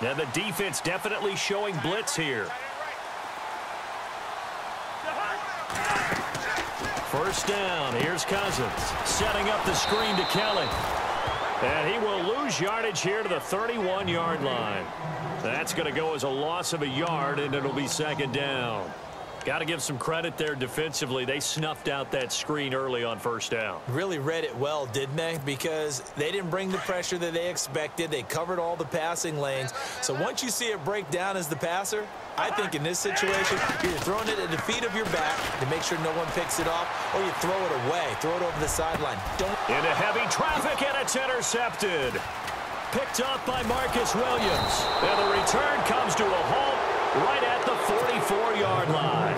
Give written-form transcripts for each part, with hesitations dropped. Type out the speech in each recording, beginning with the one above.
Now the defense definitely showing blitz here. First down. Here's Cousins setting up the screen to Kelly. And he will lose yardage here to the 31-yard line. That's going to go as a loss of a yard, and it'll be second down. Got to give some credit there defensively. They snuffed out that screen early on first down. Really read it well, didn't they? Because they didn't bring the pressure that they expected. They covered all the passing lanes. So once you see it break down as the passer, I think in this situation, you're throwing it at the feet of your back to make sure no one picks it off, or you throw it away. Throw it over the sideline. Into heavy traffic, and it's intercepted. Picked up by Marcus Williams. And the return comes to a halt right at the 44-yard line.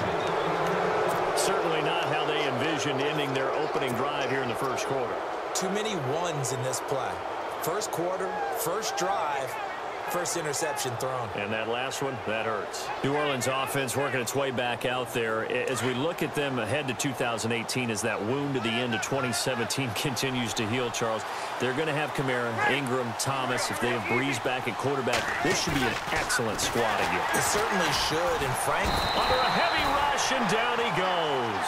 Certainly not how they envisioned ending their opening drive here in the first quarter. Too many ones in this play. First quarter, first drive, first interception thrown. And that last one, that hurts. New Orleans offense working its way back out there. As we look at them ahead to 2018, as that wound at the end of 2017 continues to heal, Charles, they're going to have Kamara, Ingram, Thomas. If they have Breeze back at quarterback, this should be an excellent squad again. It certainly should. And Frank, under a heavy rush, and down he goes.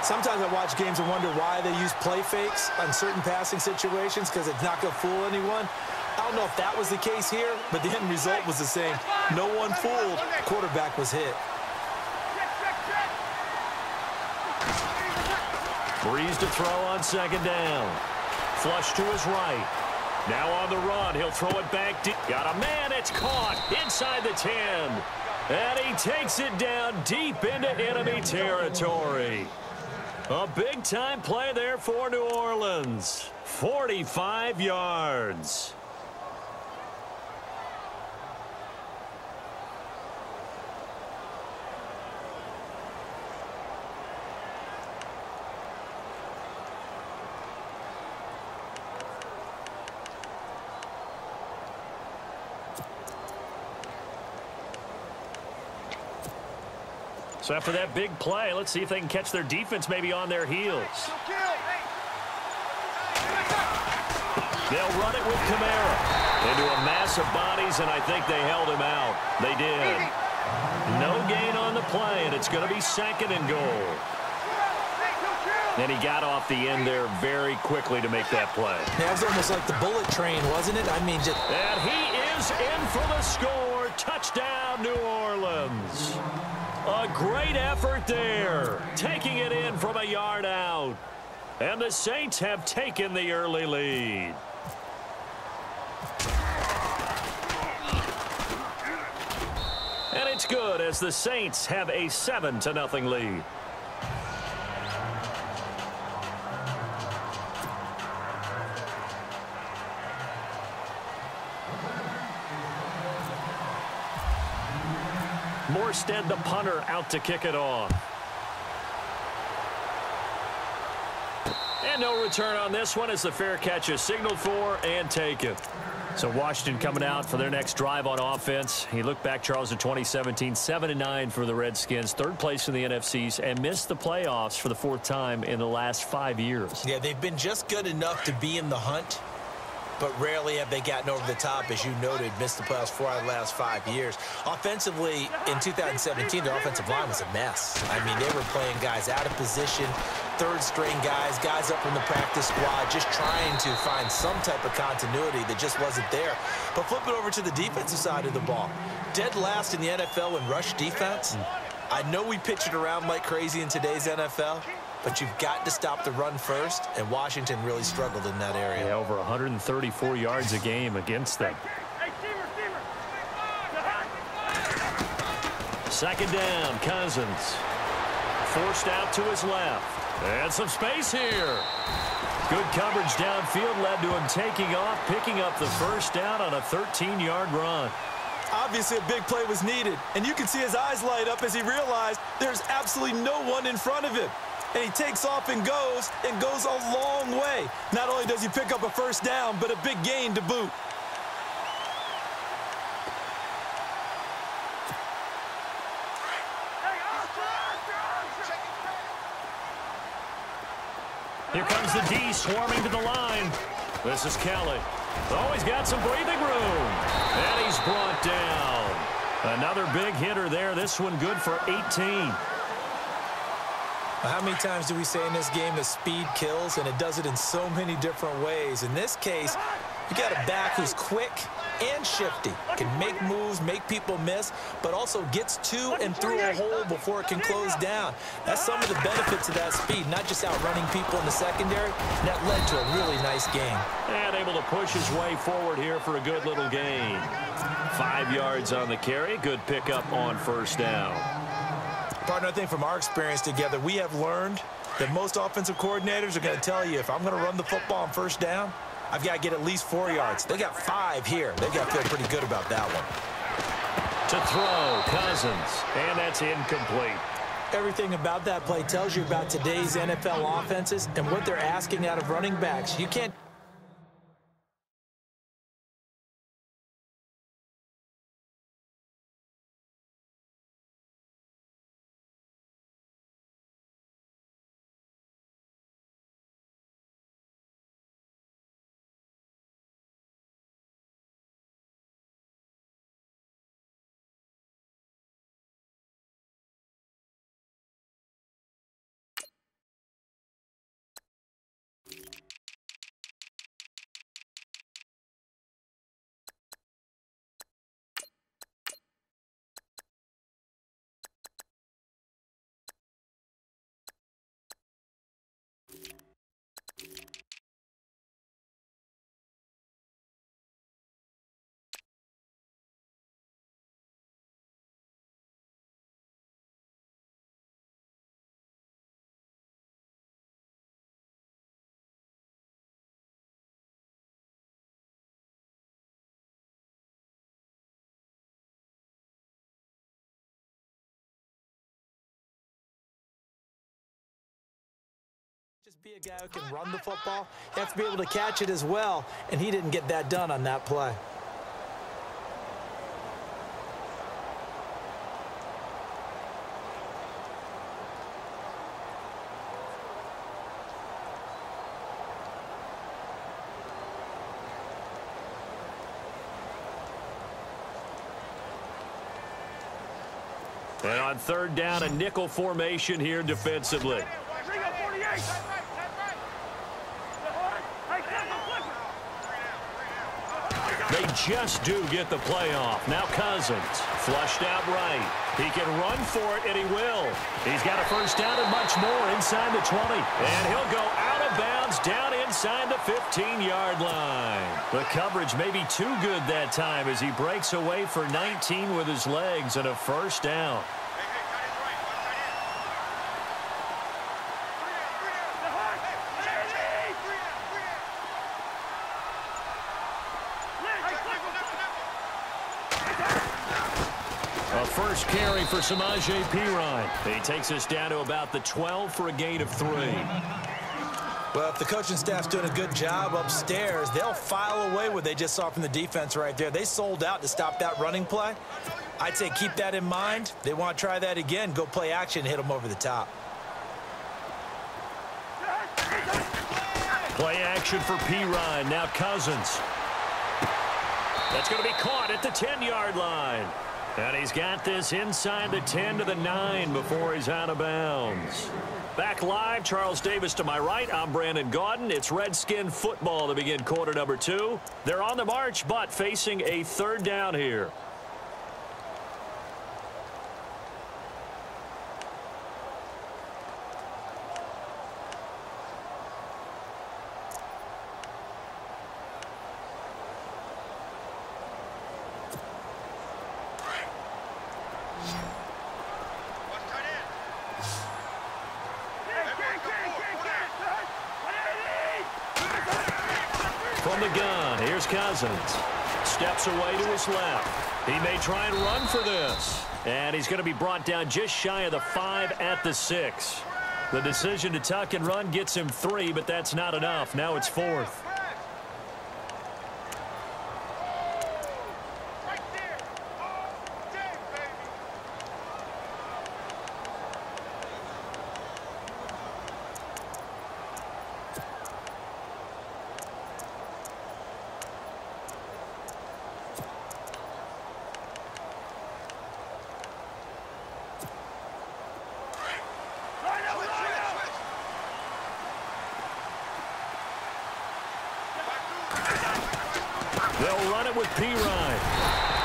Sometimes I watch games and wonder why they use play fakes on certain passing situations, because it's not going to fool anyone. I don't know if that was the case here, but the end result was the same. No one fooled. The quarterback was hit. Breeze to throw on second down. Flush to his right. Now on the run. He'll throw it back deep. Got a man. It's caught inside the 10. And he takes it down deep into enemy territory. A big-time play there for New Orleans. 45 yards. So after that big play, let's see if they can catch their defense maybe on their heels. They'll run it with Kamara into a mass of bodies, and I think they held him out. They did. No gain on the play, and it's going to be second and goal. And he got off the end there very quickly to make that play. That was almost like the bullet train, wasn't it? I mean, just... And he is in for the score. Touchdown, New Orleans. A great effort there, taking it in from a yard out. And the Saints have taken the early lead. And it's good as the Saints have a 7-0 lead. Morstead, the punter, out to kick it off. And no return on this one as the fair catch is signaled for and taken. So Washington coming out for their next drive on offense. You look back, Charles, in 2017, 7-9 for the Redskins, third place in the NFCs, and missed the playoffs for the fourth time in the last 5 years. Yeah, they've been just good enough to be in the hunt, but rarely have they gotten over the top. As you noted, missed the playoffs 4 out of the last 5 years. Offensively, in 2017, their offensive line was a mess. I mean, they were playing guys out of position, third-string guys, guys up from the practice squad, just trying to find some type of continuity that just wasn't there. But flip it over to the defensive side of the ball. Dead last in the NFL in rush defense. I know we pitch it around like crazy in today's NFL, but you've got to stop the run first, and Washington really struggled in that area. Yeah, over 134 yards a game against them. Second down, Cousins. Forced out to his left. And some space here. Good coverage downfield led to him taking off, picking up the first down on a 13-yard run. Obviously, a big play was needed, and you can see his eyes light up as he realized there's absolutely no one in front of him. And he takes off and goes a long way. Not only does he pick up a first down, but a big gain to boot. Here comes the D swarming to the line. This is Kelly. Oh, he's got some breathing room. And he's brought down. Another big hitter there. This one good for 18. How many times do we say in this game that speed kills, and it does it in so many different ways? In this case, you got a back who's quick and shifty, can make moves, make people miss, but also gets to and through a hole before it can close down. That's some of the benefits of that speed, not just outrunning people in the secondary. That led to a really nice game. And able to push his way forward here for a good little gain. 5 yards on the carry. Good pickup on first down. Partner, I think from our experience together, we have learned that most offensive coordinators are going to tell you, if I'm going to run the football on first down, I've got to get at least 4 yards. They got 5 here. They've got to feel pretty good about that one. To throw, Cousins, and that's incomplete. Everything about that play tells you about today's NFL offenses and what they're asking out of running backs. You can't. Just be a guy who can run the football. You have to be able to catch it as well, and he didn't get that done on that play. And on third down, a nickel formation here defensively. They just do get the play off. Now Cousins, flushed out right. He can run for it, and he will. He's got a first down and much more inside the 20. And he'll go out of bounds down inside the 15-yard line. The coverage may be too good that time as he breaks away for 19 with his legs and a first down. First carry for Samaje Perine. He takes us down to about the 12 for a gain of 3. Well, if the coaching staff's doing a good job upstairs, they'll file away what they just saw from the defense right there. They sold out to stop that running play. I'd say keep that in mind. They want to try that again. Go play action, hit them over the top. Play action for Perine. Now Cousins. That's going to be caught at the 10-yard line. And he's got this inside the 10 to the 9 before he's out of bounds. Back live, Charles Davis to my right. I'm Brandon Gaudin. It's Redskin football to begin quarter number 2. They're on the march, but facing a third down here. From the gun, here's Cousins. Steps away to his left. He may try and run for this. And he's going to be brought down just shy of the 5 at the 6. The decision to tuck and run gets him 3, but that's not enough. Now it's 4th. They'll run it with Pirine.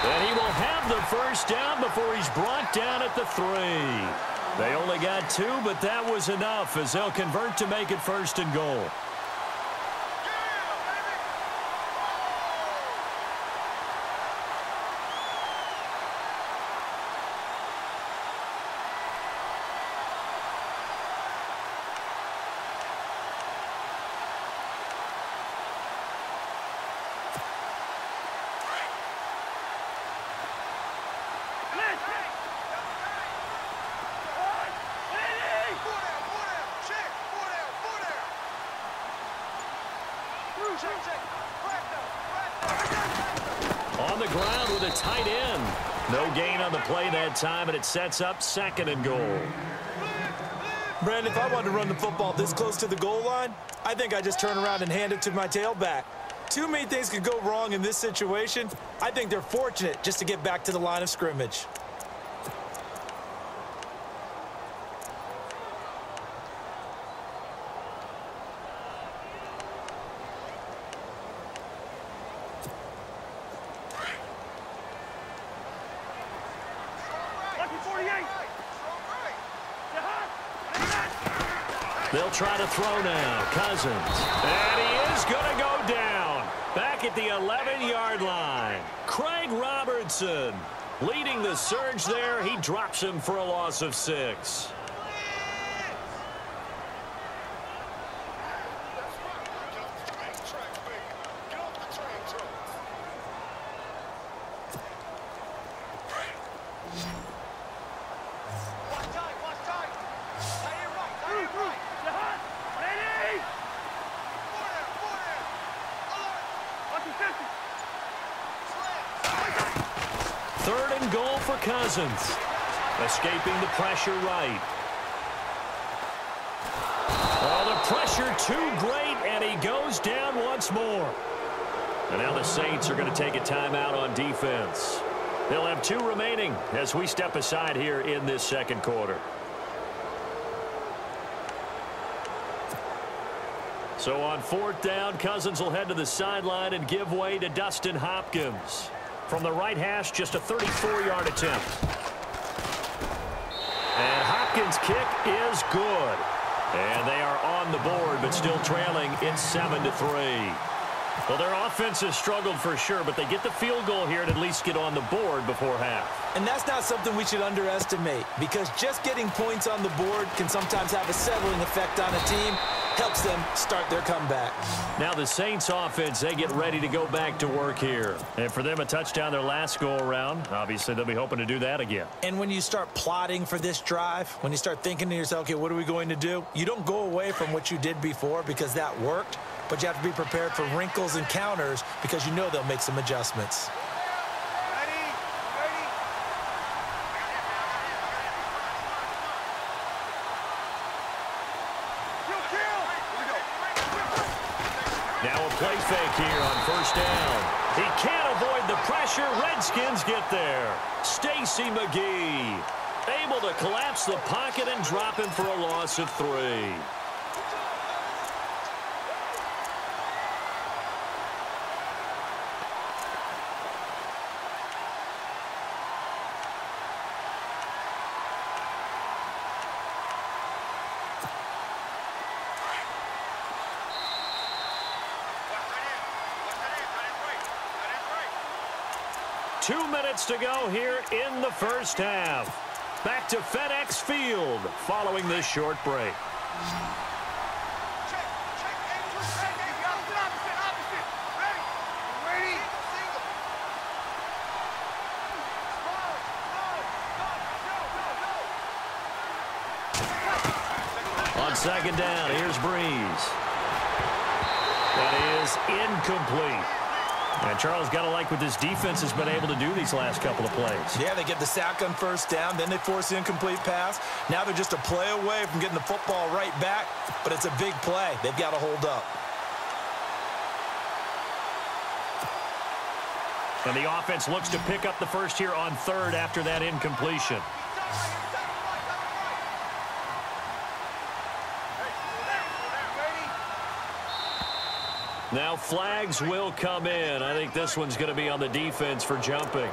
And he will have the first down before he's brought down at the 3. They only got 2, but that was enough as they'll convert to make it 1st and goal. On the ground with a tight end. No gain on the play that time, and it sets up 2nd and goal. Brandon, if I wanted to run the football this close to the goal line, I think I just turn around and hand it to my tailback. Too many things could go wrong in this situation. I think they're fortunate just to get back to the line of scrimmage. They'll try to throw now. Cousins. And he is going to go down. Back at the 11-yard line. Craig Robertson leading the surge there. He drops him for a loss of 6. Cousins escaping the pressure right. Oh, the pressure too great, and he goes down once more. And now the Saints are going to take a timeout on defense. They'll have 2 remaining as we step aside here in this 2nd quarter. So on 4th down, Cousins will head to the sideline and give way to Dustin Hopkins. From the right hash, just a 34-yard attempt. And Hopkins' kick is good. And they are on the board, but still trailing. It's 7-3. Well, their offense has struggled for sure, but they get the field goal here and at least get on the board before half. And that's not something we should underestimate, because just getting points on the board can sometimes have a settling effect on a team. Helps them start their comeback. Now the Saints offense, they get ready to go back to work here. And for them, a touchdown their last go-around. Obviously, they'll be hoping to do that again. And when you start plotting for this drive, when you start thinking to yourself, okay, what are we going to do? You don't go away from what you did before because that worked, but you have to be prepared for wrinkles and counters because you know they'll make some adjustments. Now a play fake here on 1st down. He can't avoid the pressure. Redskins get there. Stacy McGee able to collapse the pocket and drop him for a loss of 3. Two minutes to go here in the 1st half. Back to FedEx Field following this short break. On 2nd down, here's Breeze. That is incomplete. And Charles, got to like what this defense has been able to do these last couple of plays. Yeah, they get the sack on 1st down, then they force the incomplete pass. Now they're just a play away from getting the football right back, but it's a big play. They've got to hold up. And the offense looks to pick up the first here on 3rd after that incompletion. Now flags will come in. I think this one's going to be on the defense for jumping.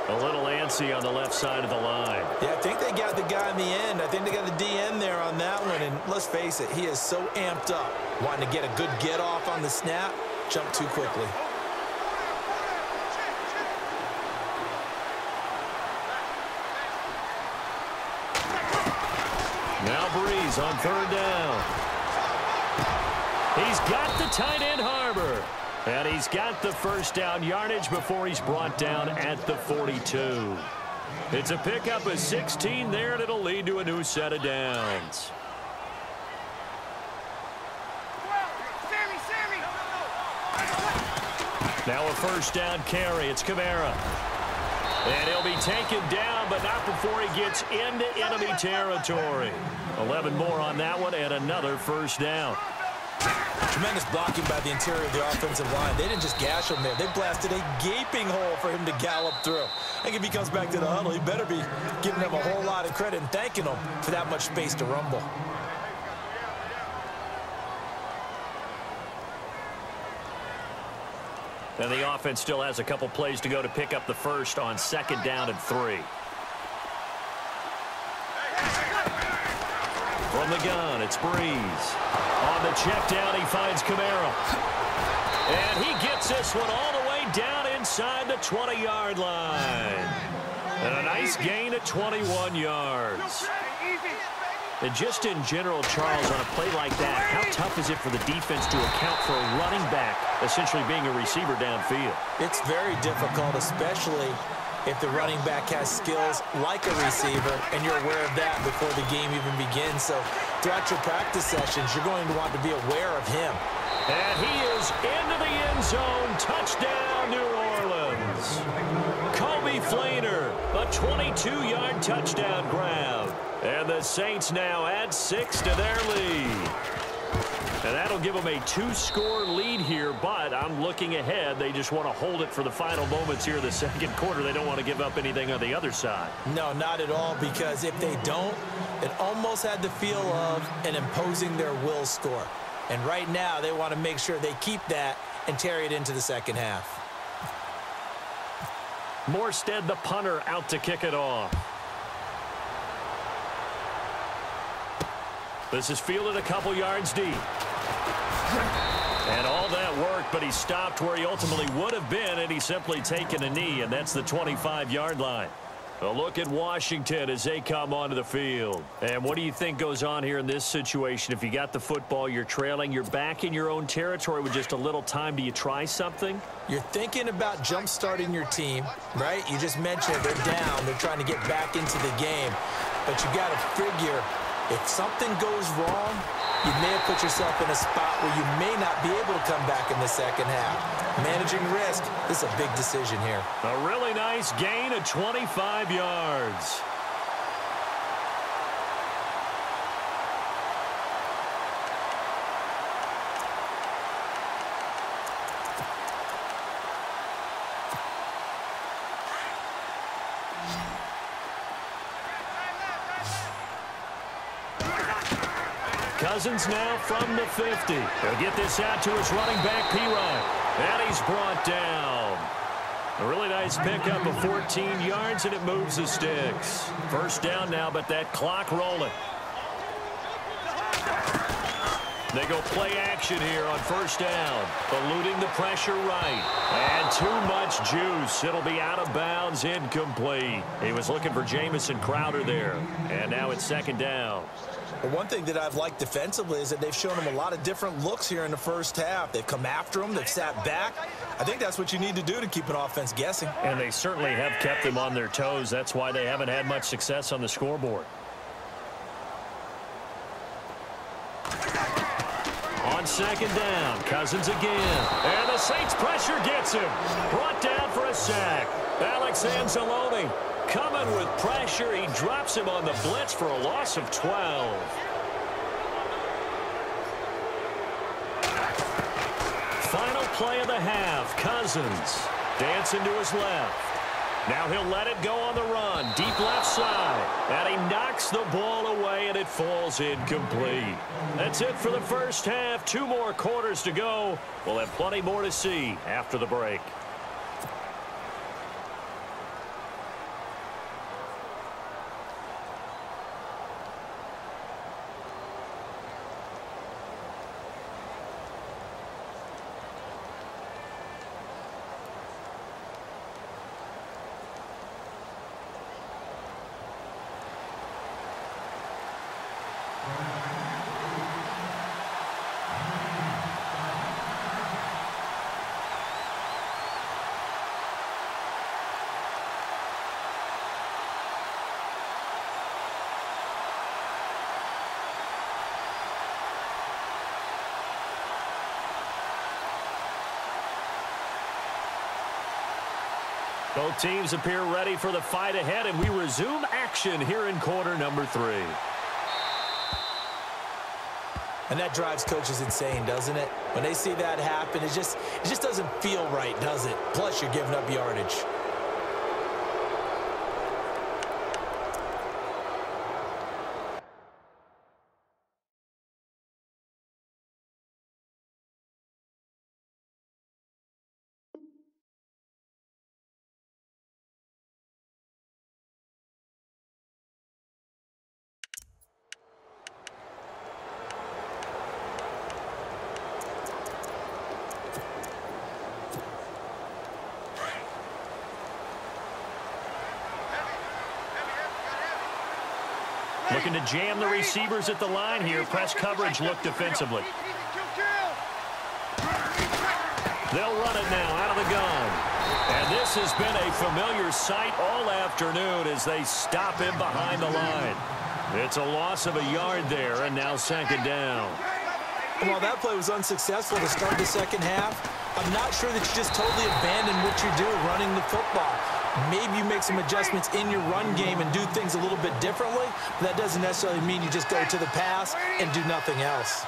A little antsy on the left side of the line. Yeah, I think they got the guy in the end. I think they got the DN there on that one. And let's face it, he is so amped up. Wanting to get a good get off on the snap. Jump too quickly. Now Breeze on third down. He's got the tight end Harbor. And he's got the first down yardage before he's brought down at the 42. It's a pickup of 16 there, and it'll lead to a new set of downs. Now a first down carry. It's Kamara. And he'll be taken down, but not before he gets into enemy territory. 11 more on that one, and another first down. Tremendous blocking by the interior of the offensive line. They didn't just gash him there. They blasted a gaping hole for him to gallop through. I think if he comes back to the huddle, he better be giving them a whole lot of credit and thanking them for that much space to rumble. And the offense still has a couple plays to go to pick up the first on second down and 3. From the gun, it's Breeze. On the check down, he finds Kamara. And he gets this one all the way down inside the 20-yard line. And a nice gain of 21 yards. And just in general, Charles, on a play like that, how tough is it for the defense to account for a running back essentially being a receiver downfield? It's very difficult, especially if the running back has skills like a receiver, and you're aware of that before the game even begins. So throughout your practice sessions, you're going to want to be aware of him. And he is into the end zone. Touchdown, New Orleans. Kobe Flainer, a 22-yard touchdown grab. And the Saints now add 6 to their lead. And that'll give them a 2-score lead here, but I'm looking ahead. They just want to hold it for the final moments here in the second quarter. They don't want to give up anything on the other side. No, not at all, because if they don't, it almost had the feel of an imposing their will score. And right now, they want to make sure they keep that and carry it into the second half. Morstead, the punter, out to kick it off. This is fielded a couple yards deep. And all that work, but he stopped where he ultimately would have been, and he's simply taken a knee, and that's the 25-yard line. A look at Washington as they come onto the field. And what do you think goes on here in this situation? If you got the football, you're trailing, you're back in your own territory with just a little time. Do you try something? You're thinking about jump-starting your team, right? You just mentioned they're down. They're trying to get back into the game. But you got to figure, if something goes wrong, you may have put yourself in a spot where you may not be able to come back in the second half. Managing risk, this is a big decision here. A really nice gain of 25 yards. Cousins now from the 50. He'll get this out to his running back, P-Ryan. And he's brought down. A really nice pickup of 14 yards, and it moves the sticks. First down now, but that clock rolling. They go play action here on first down. Eluding the pressure right. And too much juice. It'll be out of bounds, incomplete. He was looking for Jamison Crowder there. And now it's second down. Well, one thing that I've liked defensively is that they've shown him a lot of different looks here in the first half. They've come after him. They've sat back. I think that's what you need to do to keep an offense guessing. And they certainly have kept them on their toes. That's why they haven't had much success on the scoreboard. On second down, Cousins again. And the Saints pressure gets him. Brought down for a sack. Alex Anzalone coming with pressure. He drops him on the blitz for a loss of 12. Final play of the half. Cousins dancing to his left. Now he'll let it go on the run. Deep left side. And he knocks the ball away, and it falls incomplete. That's it for the first half. 2 more quarters to go. We'll have plenty more to see after the break. Both teams appear ready for the fight ahead, and we resume action here in quarter number 3. And that drives coaches insane, doesn't it? When they see that happen, it just doesn't feel right, does it? Plus, you're giving up yardage. Looking to jam the receivers at the line here. Press coverage look defensively. They'll run it now out of the gun. And this has been a familiar sight all afternoon as they stop him behind the line. It's a loss of a yard there, and now 2nd down. While that play was unsuccessful to start the second half, I'm not sure that you just totally abandon what you're doing running the football. Maybe you make some adjustments in your run game and do things a little bit differently, but that doesn't necessarily mean you just go to the pass and do nothing else.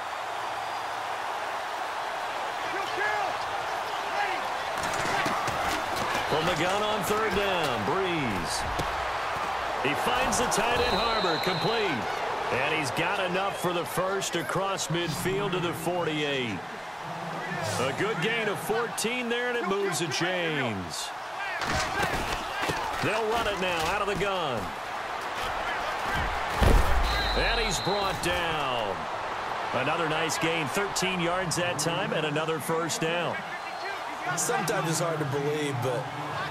From the gun on 3rd down, Breeze. He finds the tight end Harbor, complete. And he's got enough for the first across midfield to the 48. A good gain of 14 there, and it moves the chains. They'll run it now out of the gun. And he's brought down. Another nice gain, 13 yards that time, and another first down. Sometimes it's hard to believe, but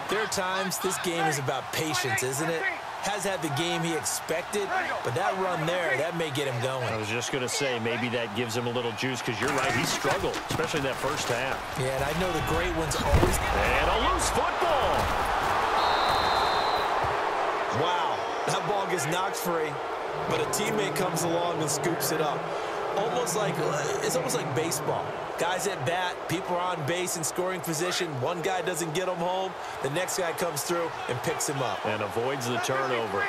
there are times this game is about patience, isn't it? Has had the game he expected, but that run there, that may get him going. I was just going to say, maybe that gives him a little juice, because you're right, he struggled, especially that first half. Yeah, and I know the great ones always... And a loose football. Wow, that ball gets knocked free, but a teammate comes along and scoops it up. It's almost like baseball. Guys at bat, people are on base in scoring position. One guy doesn't get him home. The next guy comes through and picks him up. And avoids the turnover.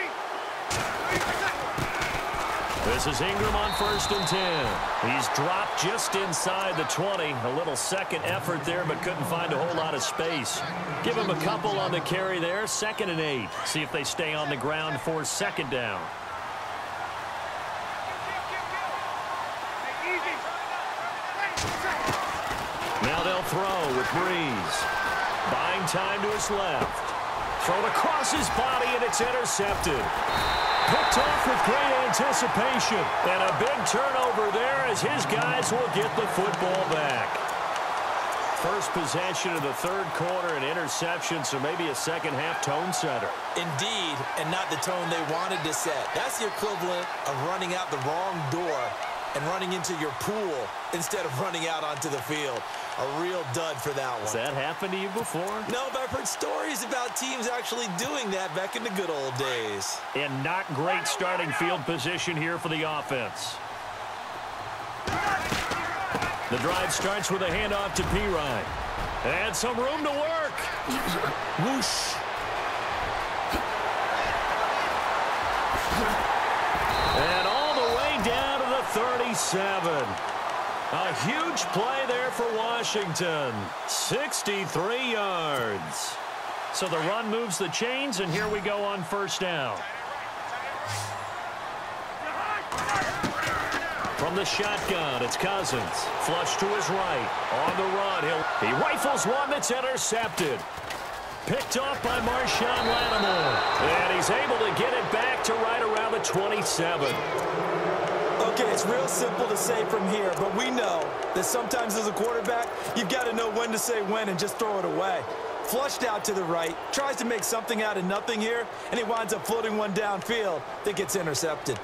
This is Ingram on 1st and 10. He's dropped just inside the 20. A little second effort there, but couldn't find a whole lot of space. Give him a couple on the carry there. 2nd and 8. See if they stay on the ground for 2nd down. Now they'll throw with Breeze. Buying time to his left. Thrown across his body, and it's intercepted. Picked off with great anticipation. And a big turnover there as his guys will get the football back. First possession of the 3rd quarter, an interception, so maybe a second-half tone setter. Indeed, and not the tone they wanted to set. That's the equivalent of running out the wrong door and running into your pool instead of running out onto the field. A real dud for that one. Has that happened to you before? No, but I've heard stories about teams actually doing that back in the good old days. And not great starting field position here for the offense. The drive starts with a handoff to Pirine. And some room to work. Whoosh. And all the way down to the 37. A huge play there for Washington. 63 yards. So the run moves the chains, and here we go on first down. From the shotgun, it's Cousins. Flush to his right. On the run, he rifles one that's intercepted. Picked off by Marshawn Lattimore. And he's able to get it back to right around the 27. Okay, it's real simple to say from here, but we know that sometimes as a quarterback, you've got to know when to say when and just throw it away. Flushed out to the right, tries to make something out of nothing here, and he winds up floating one downfield that gets intercepted.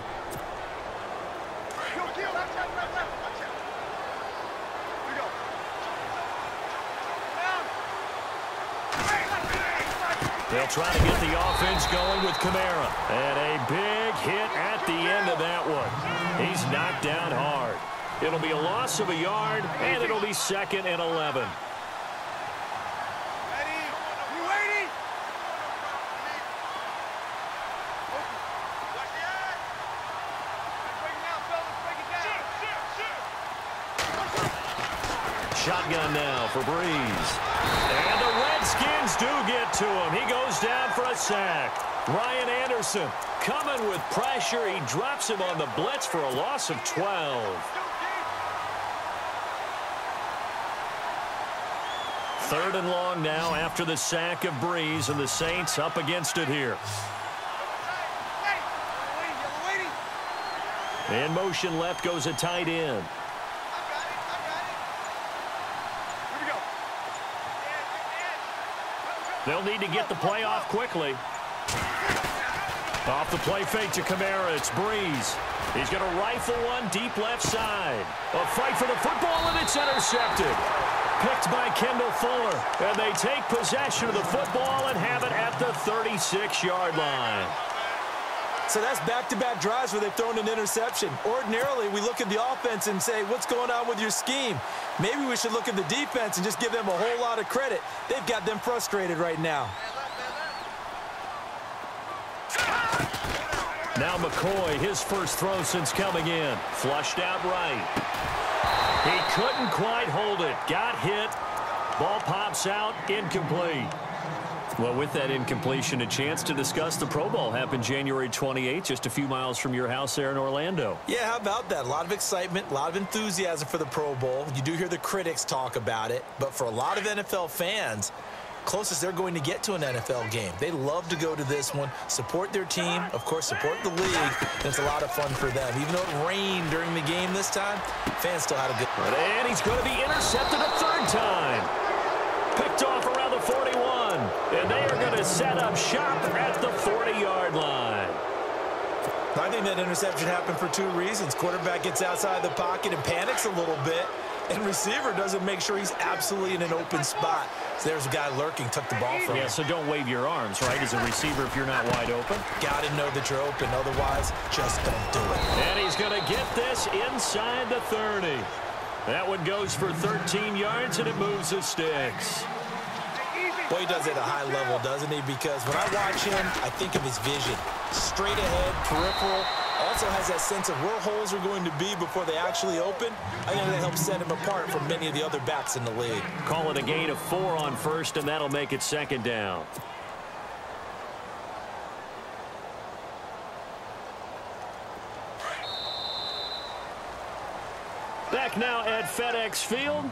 They'll try to get the offense going with Kamara. And a big hit at the end of that one. He's knocked down hard. It'll be a loss of a yard, and it'll be 2nd and 11. Shotgun now for Breeze. And the Redskins do get to him. He goes down for a sack. Ryan Anderson coming with pressure. He drops him on the blitz for a loss of 12. 3rd and long now after the sack of Breeze, and the Saints up against it here. In motion left goes a tight end. They'll need to get the play off quickly. Off the play fake to Kamara, it's Breeze. He's going to rifle one deep left side. A fight for the football, and it's intercepted. Picked by Kendall Fuller. And they take possession of the football and have it at the 36-yard line. So that's back-to-back drives where they've thrown an interception. Ordinarily, we look at the offense and say, what's going on with your scheme? Maybe we should look at the defense and just give them a whole lot of credit. They've got them frustrated right now. Now McCoy, his first throw since coming in. Flushed out right. He couldn't quite hold it. Got hit. Ball pops out. Incomplete. Well, with that incompletion, a chance to discuss the Pro Bowl happened January 28th, just a few miles from your house there in Orlando. Yeah, how about that? A lot of excitement, a lot of enthusiasm for the Pro Bowl. You do hear the critics talk about it, but for a lot of NFL fans, closest they're going to get to an NFL game. They love to go to this one, support their team, of course, support the league, and it's a lot of fun for them. Even though it rained during the game this time, fans still had a good one. And he's going to be intercepted a 3rd time. Picked off around the 41, and they are going to set up shop at the 40-yard line. I think that interception happened for 2 reasons. Quarterback gets outside the pocket and panics a little bit, and receiver doesn't make sure he's absolutely in an open spot. So there's a guy lurking, took the ball from him. Yeah, so don't wave your arms, right, as a receiver if you're not wide open. Got to know that you're open, otherwise just don't do it. And he's going to get this inside the 30. That one goes for 13 yards, and it moves the sticks. Well, he does it at a high level, doesn't he? Because when I watch him, I think of his vision. Straight ahead, peripheral. Also has that sense of where holes are going to be before they actually open. I think that helps set him apart from many of the other backs in the league. Call it a gain of 4 on first, and that'll make it 2nd down. Back now at FedEx Field.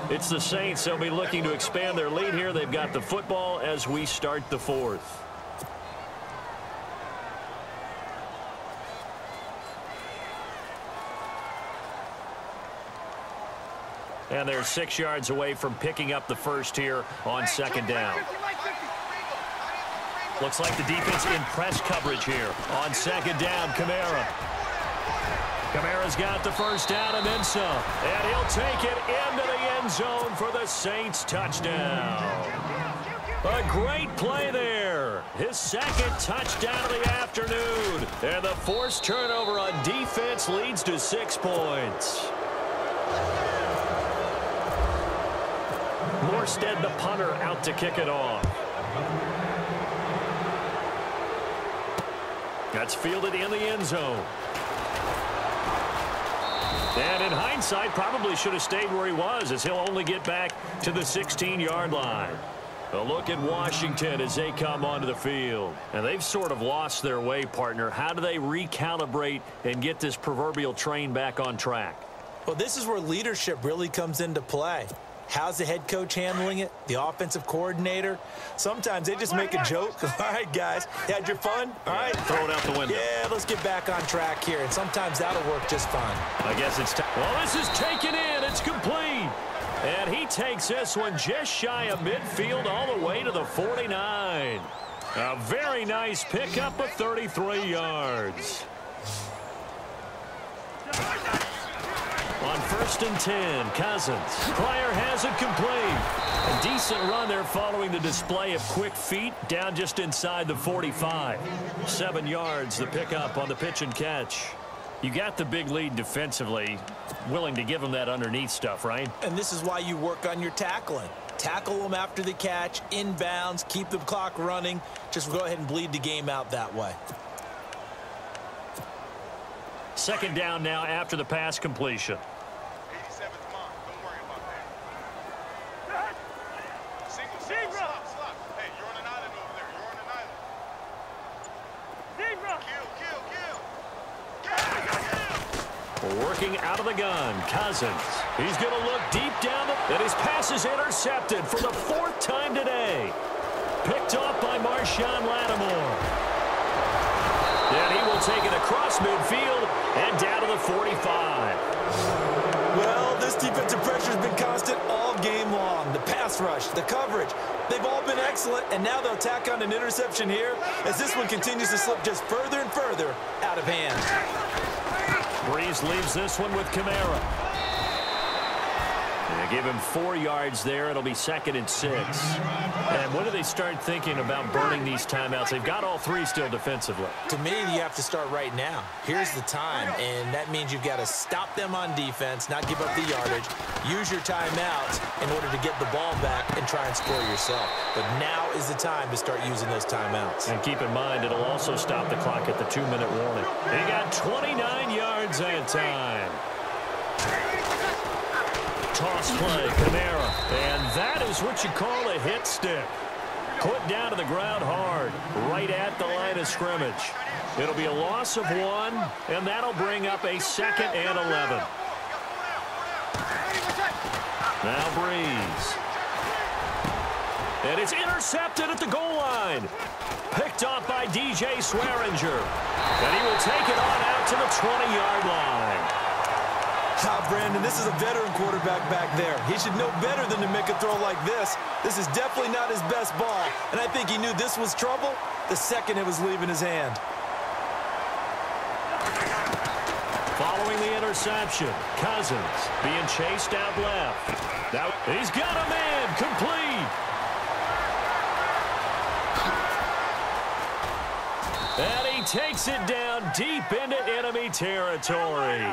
It's the Saints. They'll be looking to expand their lead here. They've got the football as we start the 4th. And they're 6 yards away from picking up the first here on 2nd down. Looks like the defense in press coverage here. On 2nd down, Kamara. Kamara's got the first down and then some. And he'll take it into the end zone for the Saints touchdown. A great play there. His 2nd touchdown of the afternoon. And the forced turnover on defense leads to 6 points. Morstead, the punter, out to kick it off. That's fielded in the end zone. And in hindsight, probably should have stayed where he was, as he'll only get back to the 16-yard line. A look at Washington as they come onto the field. And they've sort of lost their way, partner. How do they recalibrate and get this proverbial train back on track? Well, this is where leadership really comes into play. How's the head coach handling it? The offensive coordinator? Sometimes they just make a joke. All right, guys, you had your fun? All right. Throw it out the window. Yeah, let's get back on track here. And sometimes that'll work just fine. I guess it's time. Well, this is taken in. It's complete. And he takes this one just shy of midfield all the way to the 49. A very nice pickup of 33 yards. On 1st and 10, Cousins. Pryor has it complete. A decent run there following the display of quick feet down just inside the 45. 7 yards, the pickup on the pitch and catch. You got the big lead defensively. Willing to give them that underneath stuff, right? And this is why you work on your tackling. Tackle them after the catch, inbounds, keep the clock running. Just go ahead and bleed the game out that way. 2nd down now after the pass completion. 87th month. Don't worry about that. Single, slot. Hey, you're on an island over there. You're on an island. Kill. Working out of the gun, Cousins. He's going to look deep down, and his pass is intercepted for the 4th time today. Picked off by Marshawn Lattimore. And he will take it across midfield and down to the 45. Well, this defensive pressure has been constant all game long. The pass rush, the coverage, they've all been excellent, and now they'll tack on an interception here as this one continues to slip just further and further out of hand. Breeze leaves this one with Kamara. They give him 4 yards there. It'll be 2nd and 6. And when do they start thinking about burning these timeouts? They've got all 3 still defensively. To me, you have to start right now. Here's the time, and that means you've got to stop them on defense, not give up the yardage, use your timeouts in order to get the ball back and try and score yourself. But now is the time to start using those timeouts. And keep in mind, it'll also stop the clock at the 2-minute warning. He got 29 yards that time. Toss play, Kamara. And that is what you call a hit stick. Put down to the ground hard, right at the line of scrimmage. It'll be a loss of 1, and that'll bring up a 2nd and 11. Now Breeze. And it's intercepted at the goal line. Picked off by DJ Swearinger. And he will take it on out to the 20-yard line. Brandon, this is a veteran quarterback back there. He should know better than to make a throw like this. This is definitely not his best ball, and I think he knew this was trouble the second it was leaving his hand. Following the interception, Cousins being chased out left. Now he's got a man, complete. And he takes it down deep into enemy territory.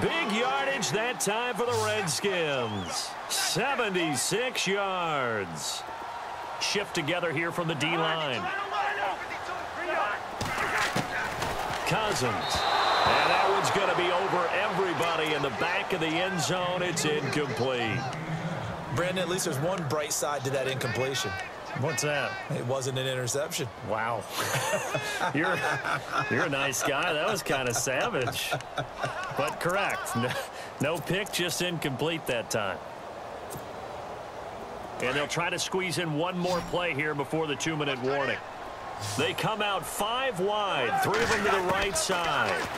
Big yardage that time for the Redskins. 76 yards. Shift together here from the D-line. Cousins. And that one's going to be over everybody in the back of the end zone. It's incomplete. Brandon, at least there's one bright side to that incompletion. What's that? It wasn't an interception. Wow. You're a nice guy. That was kind of savage. But correct. No pick, just incomplete that time. And they'll try to squeeze in one more play here before the 2-minute warning. They come out 5 wide, 3 of them to the right side.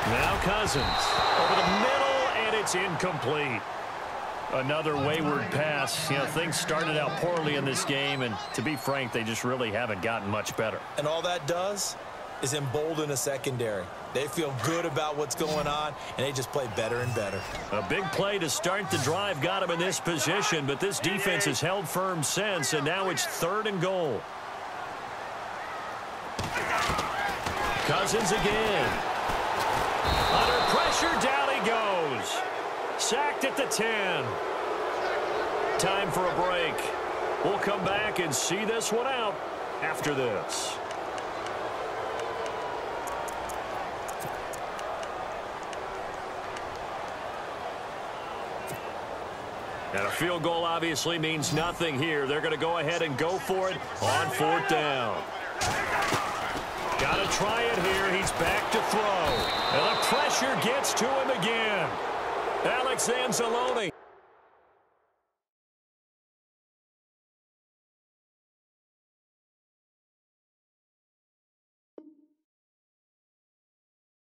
Now Cousins over the middle, and it's incomplete. Another wayward pass. You know, things started out poorly in this game, and to be frank, they just really haven't gotten much better. And all that does is embolden a secondary. They feel good about what's going on, and they just play better and better. A big play to start the drive got him in this position, but this defense has held firm since, and now it's 3rd and goal. Cousins again. Under pressure, down he goes. Sacked at the 10. Time for a break. We'll come back and see this one out after this. And a field goal obviously means nothing here. They're going to go ahead and go for it on 4th down. Got to try it here. He's back to throw. And the pressure gets to him again. Alex Anzalone.